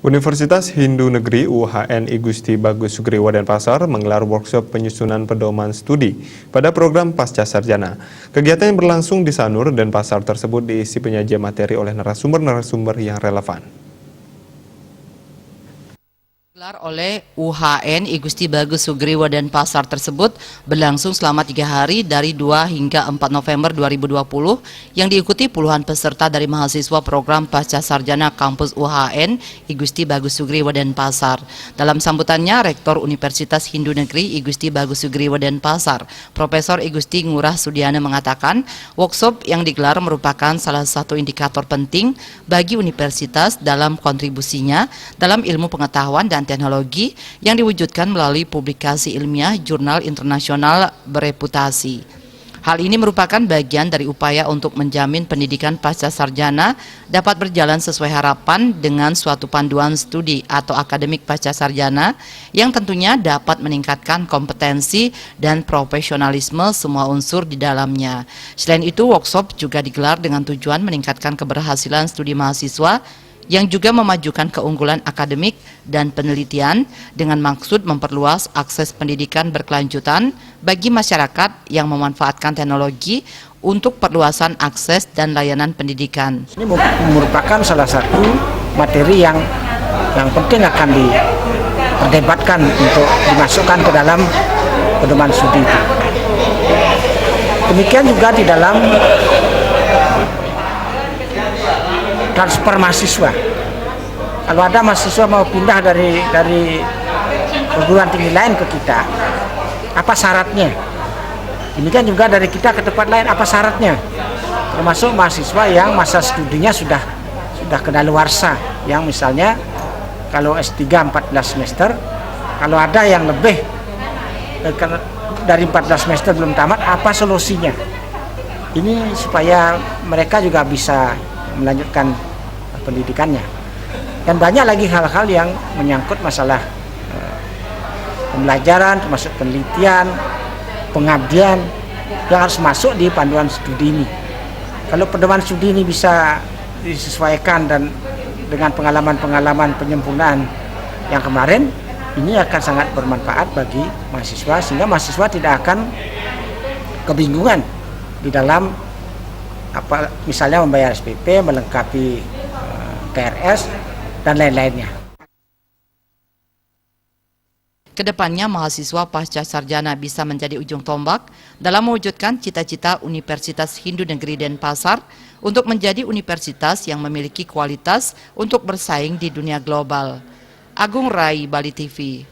Universitas Hindu Negeri UHN I Gusti Bagus Sugriwa Denpasar menggelar workshop penyusunan pedoman studi pada program Pasca Sarjana. Kegiatan yang berlangsung di Sanur, Denpasar tersebut diisi penyajian materi oleh narasumber-narasumber yang relevan. Digelar oleh UHN I Gusti Bagus Sugriwa Denpasar tersebut berlangsung selama 3 hari dari 2 hingga 4 November 2020 yang diikuti puluhan peserta dari mahasiswa program Pasca Sarjana Kampus UHN I Gusti Bagus Sugriwa Denpasar. Dalam sambutannya, Rektor Universitas Hindu Negeri I Gusti Bagus Sugriwa Denpasar, Profesor I Gusti Ngurah Sudiana mengatakan, workshop yang digelar merupakan salah satu indikator penting bagi universitas dalam kontribusinya dalam ilmu pengetahuan dan teknologi yang diwujudkan melalui publikasi ilmiah jurnal internasional bereputasi. Hal ini merupakan bagian dari upaya untuk menjamin pendidikan pasca sarjana dapat berjalan sesuai harapan dengan suatu panduan studi atau akademik pasca sarjana yang tentunya dapat meningkatkan kompetensi dan profesionalisme semua unsur di dalamnya. Selain itu, workshop juga digelar dengan tujuan meningkatkan keberhasilan studi mahasiswa yang juga memajukan keunggulan akademik dan penelitian dengan maksud memperluas akses pendidikan berkelanjutan bagi masyarakat yang memanfaatkan teknologi untuk perluasan akses dan layanan pendidikan. Ini merupakan salah satu materi yang penting akan diperdebatkan untuk dimasukkan ke dalam pedoman studi. Demikian juga di dalam transfer mahasiswa. Kalau ada mahasiswa mau pindah dari perguruan tinggi lain ke kita, apa syaratnya? Demikian juga dari kita ke tempat lain, apa syaratnya? Termasuk mahasiswa yang masa studinya sudah kedaluarsa, yang misalnya kalau S3 14 semester, kalau ada yang lebih dari 14 semester belum tamat, apa solusinya? Ini supaya mereka juga bisa melanjutkan pendidikannya. Dan banyak lagi hal-hal yang menyangkut masalah pembelajaran, termasuk penelitian, pengabdian yang harus masuk di panduan studi ini. Kalau pedoman studi ini bisa disesuaikan dan dengan pengalaman-pengalaman penyempurnaan yang kemarin, ini akan sangat bermanfaat bagi mahasiswa, sehingga mahasiswa tidak akan kebingungan di dalam misalnya membayar SPP, melengkapi KRS, dan lain-lainnya. Kedepannya mahasiswa pasca sarjana bisa menjadi ujung tombak dalam mewujudkan cita-cita Universitas Hindu Negeri Denpasar untuk menjadi universitas yang memiliki kualitas untuk bersaing di dunia global. Agung Rai, Bali TV.